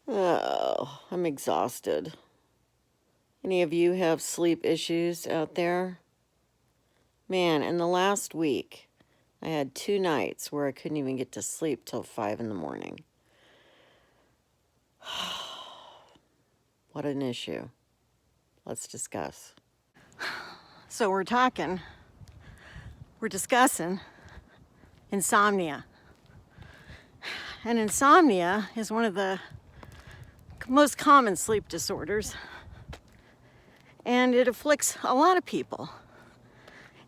Oh, I'm exhausted. Any of you have sleep issues out there? Man, in the last week, I had 2 nights where I couldn't even get to sleep till 5 in the morning. What an issue. Let's discuss. So we're discussing insomnia. And insomnia is one of the most common sleep disorders. And it afflicts a lot of people.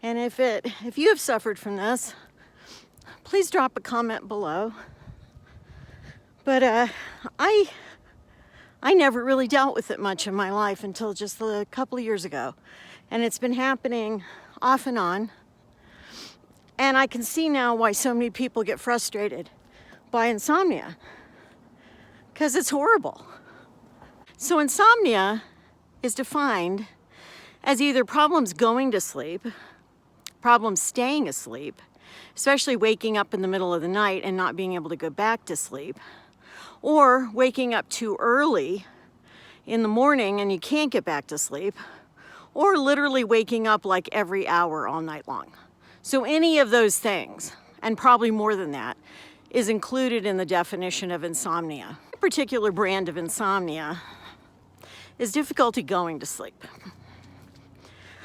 And if you have suffered from this, please drop a comment below. But I never really dealt with it much in my life until just a couple of years ago. And it's been happening off and on. And I can see now why so many people get frustrated by insomnia, because it's horrible. So insomnia is defined as either problems going to sleep, problems staying asleep, especially waking up in the middle of the night and not being able to go back to sleep, or waking up too early in the morning and you can't get back to sleep, or literally waking up like every hour all night long. So any of those things, and probably more than that, is included in the definition of insomnia. A particular brand of insomnia is difficulty going to sleep.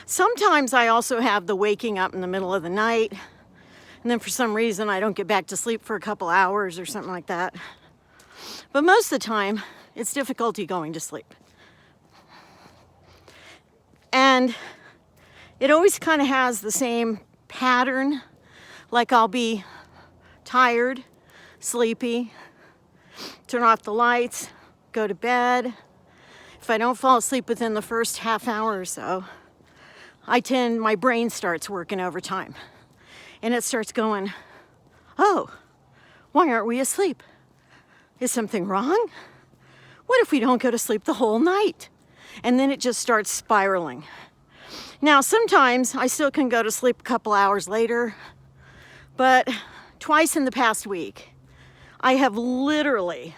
Sometimes I also have the waking up in the middle of the night, and then for some reason I don't get back to sleep for a couple hours or something like that. But most of the time, it's difficulty going to sleep. And it always kind of has the same pattern, like I'll be tired, sleepy, turn off the lights, go to bed. If I don't fall asleep within the first half hour or so, my brain starts working overtime. And it starts going, oh, why aren't we asleep? Is something wrong? What if we don't go to sleep the whole night? And then it just starts spiraling. Now, sometimes I still can go to sleep a couple hours later, but twice in the past week, I have literally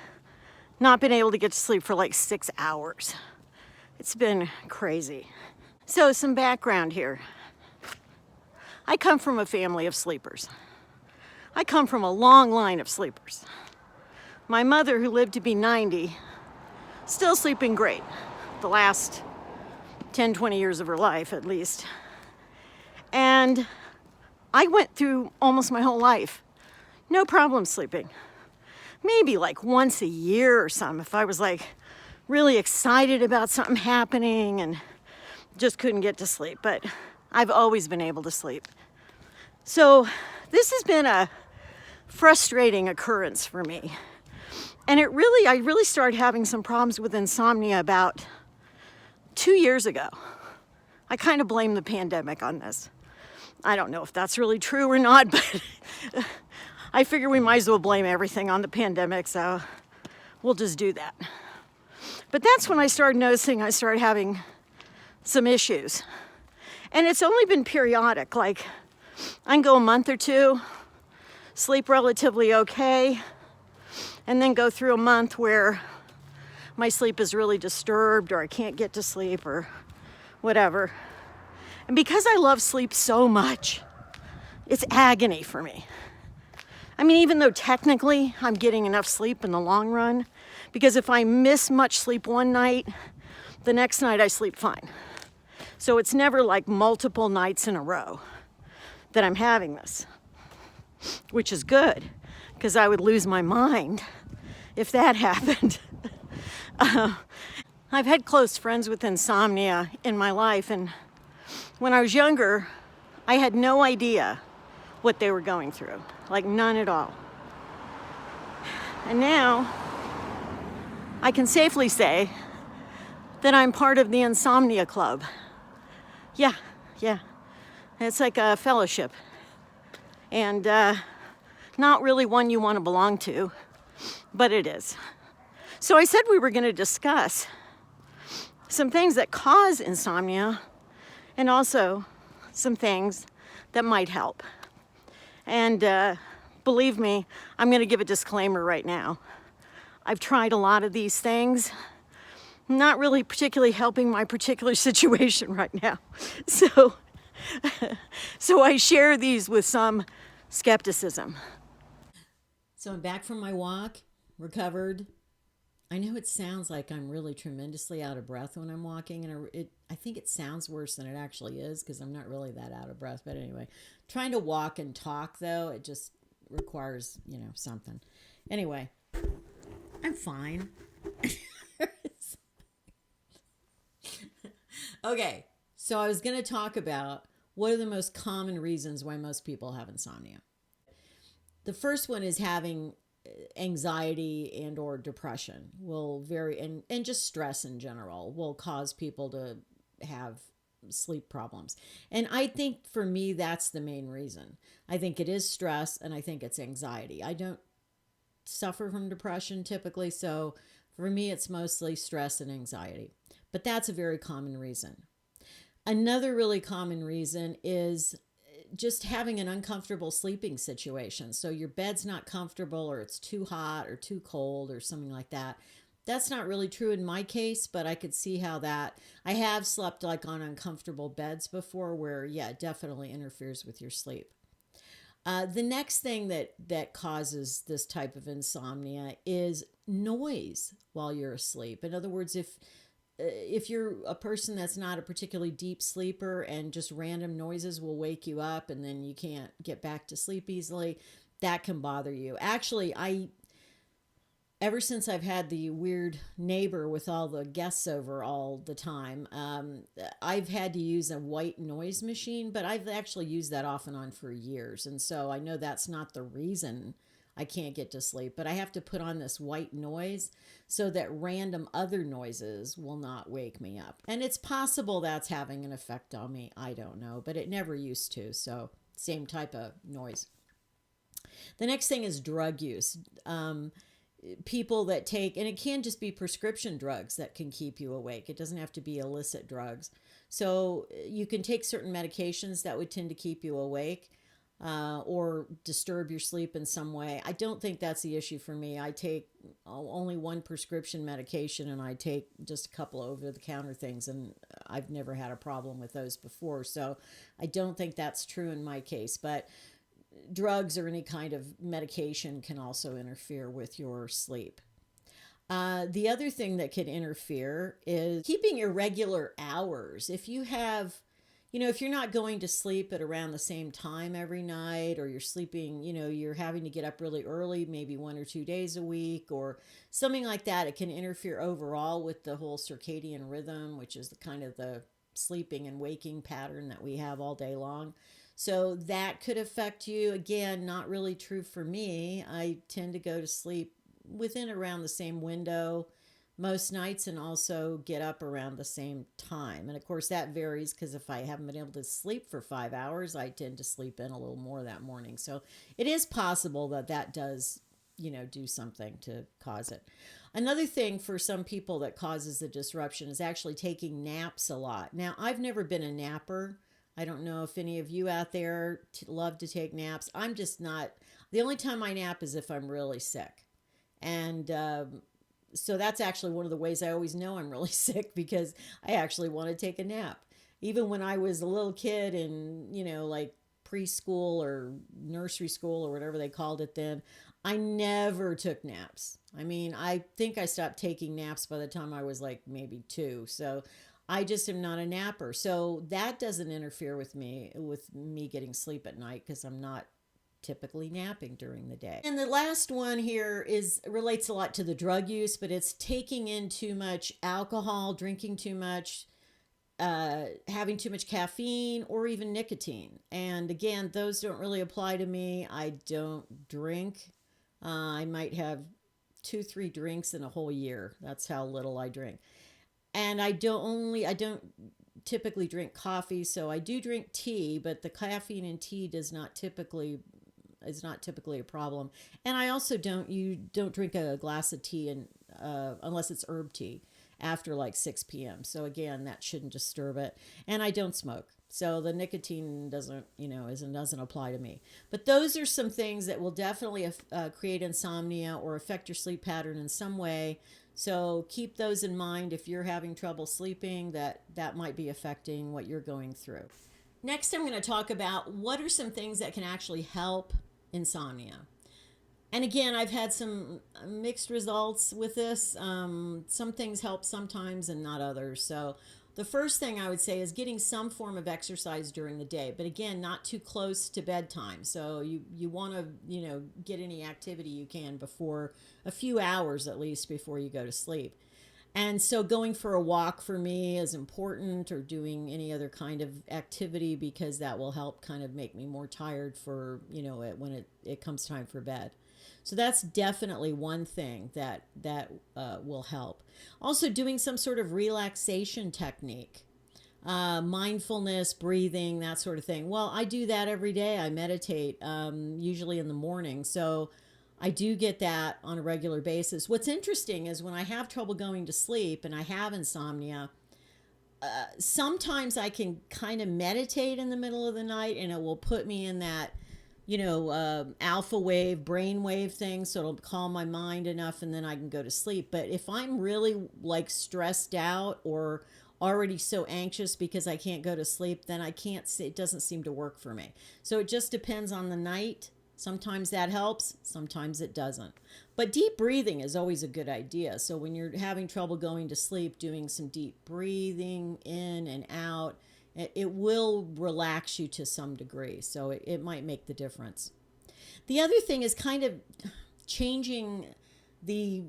not been able to get to sleep for like 6 hours. It's been crazy. So some background here. I come from a family of sleepers. I come from a long line of sleepers. My mother, who lived to be 90, still sleeping great the last 10, 20 years of her life at least. And I went through almost my whole life, no problem sleeping. Maybe like once a year or something, if I was like really excited about something happening and just couldn't get to sleep. But I've always been able to sleep. So this has been a frustrating occurrence for me. And I really started having some problems with insomnia about 2 years ago. I kind of blame the pandemic on this. I don't know if that's really true or not, but I figure we might as well blame everything on the pandemic, so we'll just do that. But that's when I started noticing I started having some issues. And it's only been periodic, like I can go a month or two, sleep relatively okay, and then go through a month where my sleep is really disturbed or I can't get to sleep or whatever. And because I love sleep so much, it's agony for me. I mean, even though technically I'm getting enough sleep in the long run, because if I miss much sleep one night, the next night I sleep fine. So it's never like multiple nights in a row that I'm having this, which is good, because I would lose my mind if that happened. I've had close friends with insomnia in my life, and when I was younger, I had no idea what they were going through, like none at all. And now, I can safely say that I'm part of the Insomnia Club. Yeah. It's like a fellowship. And not really one you want to belong to, but it is. So I said we were going to discuss some things that cause insomnia and also some things that might help. And believe me, I'm going to give a disclaimer right now. I've tried a lot of these things. Not really particularly helping my particular situation right now. So, so I share these with some skepticism. So I'm back from my walk, recovered. I know it sounds like I'm really tremendously out of breath when I'm walking, and I think it sounds worse than it actually is because I'm not really that out of breath. But anyway, trying to walk and talk though, it just requires, something. Anyway, I'm fine. Okay, so I was going to talk about what are the most common reasons why most people have insomnia. The first one is having anxiety and or depression will vary, and just stress in general will cause people to have sleep problems. And I think for me that's the main reason. I think it is stress and I think it's anxiety. I don't suffer from depression typically, so for me it's mostly stress and anxiety. But that's a very common reason. Another really common reason is just having an uncomfortable sleeping situation. So your bed's not comfortable, or it's too hot or too cold or something like that. That's not really true in my case, but I could see how that. I have slept like on uncomfortable beds before where, yeah, it definitely interferes with your sleep. The next thing that causes this type of insomnia is noise while you're asleep. In other words, if you're a person that's not a particularly deep sleeper and just random noises will wake you up and then you can't get back to sleep easily, that can bother you. Actually, I ever since I've had the weird neighbor with all the guests over all the time, I've had to use a white noise machine, but I've actually used that off and on for years. And so I know that's not the reason I can't get to sleep, but I have to put on this white noise so that random other noises will not wake me up. And it's possible that's having an effect on me. I don't know, but it never used to. So, same type of noise. The next thing is drug use. People that take, and it can just be prescription drugs that can keep you awake. It doesn't have to be illicit drugs. So you can take certain medications that would tend to keep you awake, or disturb your sleep in some way. I don't think that's the issue for me. I take only one prescription medication and I take just a couple over the counter things, and I've never had a problem with those before. So I don't think that's true in my case. But drugs or any kind of medication can also interfere with your sleep. The other thing that can interfere is keeping irregular hours. If you have, if you're not going to sleep at around the same time every night, or you're sleeping, you're having to get up really early, maybe 1 or 2 days a week, or something like that, it can interfere overall with the whole circadian rhythm, which is the kind of the sleeping and waking pattern that we have all day long. So that could affect you. Again, not really true for me. I tend to go to sleep within around the same window most nights and also get up around the same time. And of course, that varies because if I haven't been able to sleep for 5 hours, I tend to sleep in a little more that morning. So it is possible that that does, do something to cause it. Another thing for some people that causes the disruption is actually taking naps a lot. Now, I've never been a napper. I don't know if any of you out there love to take naps. I'm just not. The only time I nap is if I'm really sick. And so that's actually one of the ways I always know I'm really sick, because I actually want to take a nap. Even when I was a little kid in, like preschool or nursery school or whatever they called it then, I never took naps. I mean, I think I stopped taking naps by the time I was like maybe 2. So I just am not a napper. So that doesn't interfere with me getting sleep at night, because I'm not typically napping during the day. And the last one here is relates a lot to the drug use, but it's taking in too much alcohol, drinking too much, having too much caffeine, or even nicotine. And again, those don't really apply to me. I don't drink. I might have 2, 3 drinks in a whole year. That's how little I drink. And I don't typically drink coffee, so I do drink tea, but the caffeine in tea is not typically a problem. And I also don't drink a glass of tea unless it's herb tea after like 6 p.m. So again, that shouldn't disturb it. And I don't smoke. So the nicotine doesn't, doesn't apply to me. But those are some things that will definitely create insomnia or affect your sleep pattern in some way. So keep those in mind if you're having trouble sleeping, that might be affecting what you're going through. Next, I'm going to talk about what are some things that can actually help insomnia. And again, I've had some mixed results with this. Some things help sometimes and not others. So the first thing I would say is getting some form of exercise during the day, but again, not too close to bedtime. So you want to, get any activity you can before a few hours at least before you go to sleep. And so going for a walk for me is important, or doing any other kind of activity, because that will help kind of make me more tired for, when it comes time for bed. So that's definitely one thing that will help. Also, doing some sort of relaxation technique, mindfulness, breathing, that sort of thing. Well, I do that every day. I meditate, usually in the morning. So I do get that on a regular basis. What's interesting is when I have trouble going to sleep and I have insomnia, sometimes I can kind of meditate in the middle of the night and it will put me in that, alpha wave, brain wave thing. So it'll calm my mind enough and then I can go to sleep. But if I'm really like stressed out or already so anxious because I can't go to sleep, then I can't see, it doesn't seem to work for me. So it just depends on the night. Sometimes that helps, sometimes it doesn't. But deep breathing is always a good idea. So when you're having trouble going to sleep, doing some deep breathing in and out, it will relax you to some degree. So it might make the difference. The other thing is kind of changing the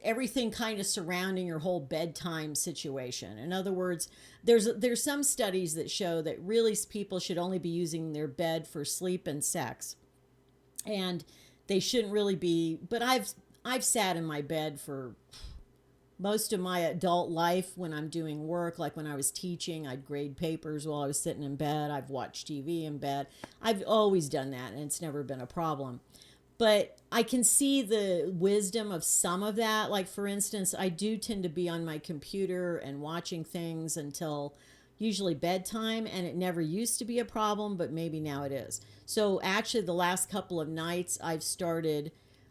everything kind of surrounding your whole bedtime situation. In other words, there's some studies that show that really people should only be using their bed for sleep and sex. And they shouldn't really be, but I've sat in my bed for most of my adult life when I'm doing work. Like when I was teaching, I'd grade papers while I was sitting in bed. I've watched TV in bed. I've always done that and it's never been a problem. But I can see the wisdom of some of that. Like, for instance, I do tend to be on my computer and watching things until usually bedtime, and it never used to be a problem, but maybe now it is. So actually, the last couple of nights, I've started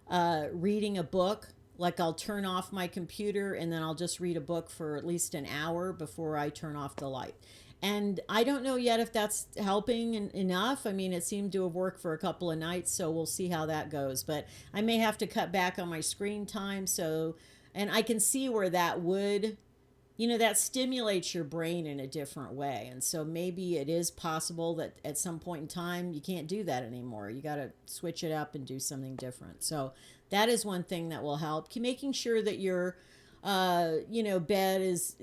reading a book. Like, I'll turn off my computer and then I'll just read a book for at least an hour before I turn off the light. And I don't know yet if that's helping enough. I mean, it seemed to have worked for a couple of nights, so we'll see how that goes. But I may have to cut back on my screen time. So, and I can see where that would, that stimulates your brain in a different way. And so maybe it is possible that at some point in time, you can't do that anymore. You got to switch it up and do something different. So that is one thing that will help. Making sure that your bed is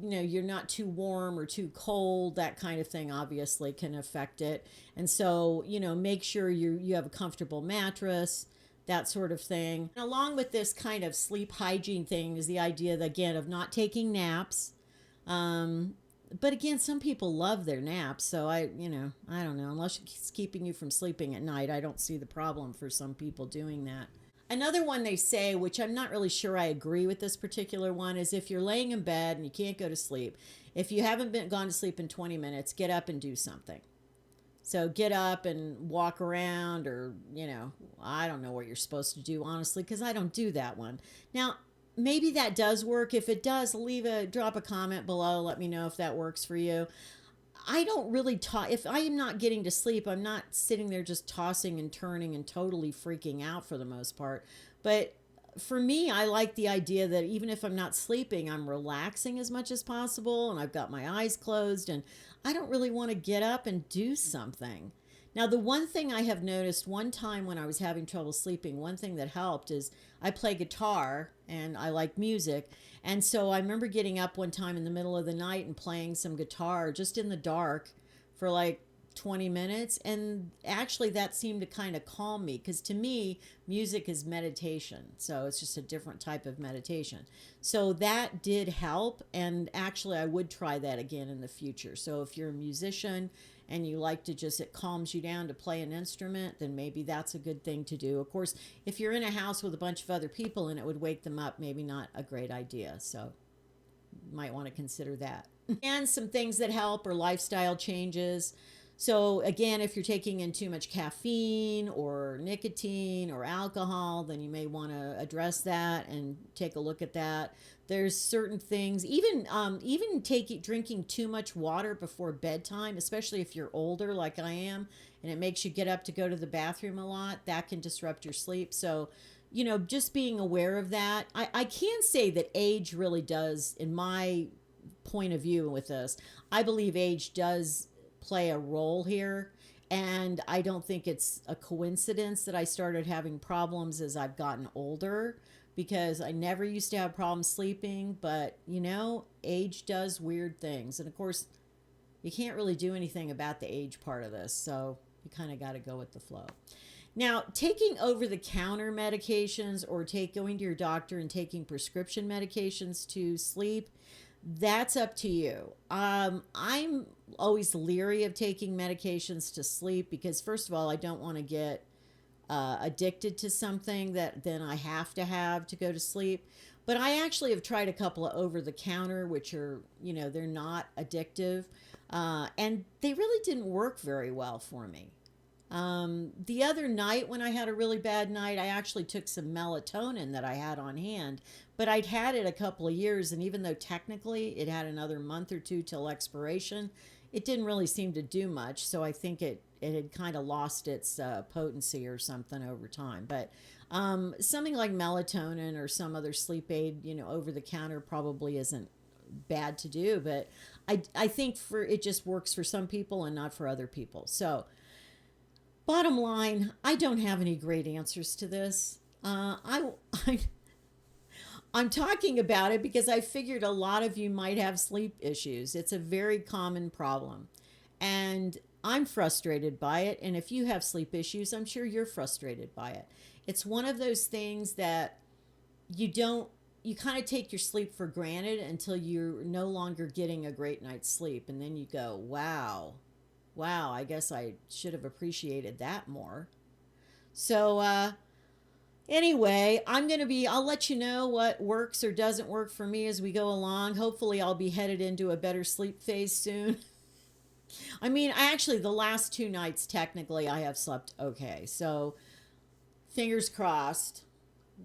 you're not too warm or too cold. That kind of thing obviously can affect it. And so, make sure you have a comfortable mattress, that sort of thing. And along with this kind of sleep hygiene thing is the idea, again, of not taking naps. But again, some people love their naps. So I don't know, unless it's keeping you from sleeping at night, I don't see the problem for some people doing that. Another one they say, which I'm not really sure I agree with this particular one, is if you're laying in bed and you can't go to sleep, if you haven't gone to sleep in 20 minutes, get up and do something. So get up and walk around, or, I don't know what you're supposed to do, honestly, because I don't do that one. Now, maybe that does work. If it does, drop a comment below. Let me know if that works for you. I don't really talk. If I am not getting to sleep, I'm not sitting there just tossing and turning and totally freaking out for the most part. But for me, I like the idea that even if I'm not sleeping, I'm relaxing as much as possible and I've got my eyes closed and I don't really want to get up and do something. Now, the one thing I have noticed one time when I was having trouble sleeping, one thing that helped is I play guitar and I like music. And so I remember getting up one time in the middle of the night and playing some guitar just in the dark for like 20 minutes. And actually that seemed to kind of calm me, because to me, music is meditation. So it's just a different type of meditation. So that did help. And actually I would try that again in the future. So if you're a musician and you like to it calms you down to play an instrument, then maybe that's a good thing to do. Of course, if you're in a house with a bunch of other people and it would wake them up, maybe not a great idea. So you might want to consider that. And some things that help are lifestyle changes. So, again, if you're taking in too much caffeine or nicotine or alcohol, then you may want to address that and take a look at that. There's certain things, even drinking too much water before bedtime, especially if you're older like I am, and it makes you get up to go to the bathroom a lot, that can disrupt your sleep. So, just being aware of that. I can say that age really does, in my point of view with this, I believe age does play a role here. And I don't think it's a coincidence that I started having problems as I've gotten older, because I never used to have problems sleeping. But, age does weird things. And of course, you can't really do anything about the age part of this. So you kind of got to go with the flow. Now, taking over the counter medications or going to your doctor and taking prescription medications to sleep, that's up to you. I'm always leery of taking medications to sleep because, first of all, I don't want to get addicted to something that then I have to go to sleep. But I actually have tried a couple of over the counter, which are, they're not addictive. And they really didn't work very well for me. The other night when I had a really bad night, I actually took some melatonin that I had on hand, but I'd had it a couple of years. And even though technically it had another month or two till expiration, it didn't really seem to do much. So I think it had kind of lost its potency or something over time. But something like melatonin or some other sleep aid, over the counter probably isn't bad to do. But I think it just works for some people and not for other people. So bottom line, I don't have any great answers to this. I'm talking about it because I figured a lot of you might have sleep issues. It's a very common problem. And I'm frustrated by it. And if you have sleep issues, I'm sure you're frustrated by it. It's one of those things that you kind of take your sleep for granted until you're no longer getting a great night's sleep. And then you go, wow, I guess I should have appreciated that more. So, anyway, I'll let you know what works or doesn't work for me as we go along. Hopefully, I'll be headed into a better sleep phase soon. I mean, the last 2 nights, technically, I have slept okay. So, fingers crossed,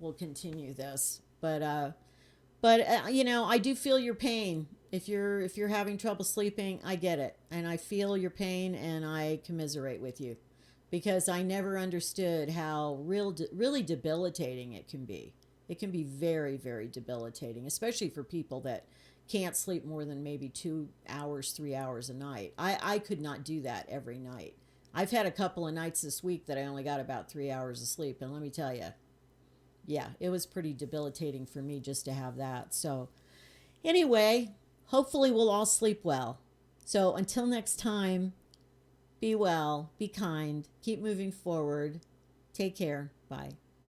we'll continue this. But I do feel your pain. If you're having trouble sleeping, I get it. And I feel your pain and I commiserate with you, because I never understood how really debilitating it can be. It can be very, very debilitating, especially for people that can't sleep more than maybe 2 hours, 3 hours a night. I could not do that every night. I've had a couple of nights this week that I only got about 3 hours of sleep. And let me tell you, yeah, it was pretty debilitating for me just to have that. So anyway, hopefully we'll all sleep well. So until next time, be well, be kind, keep moving forward. Take care. Bye.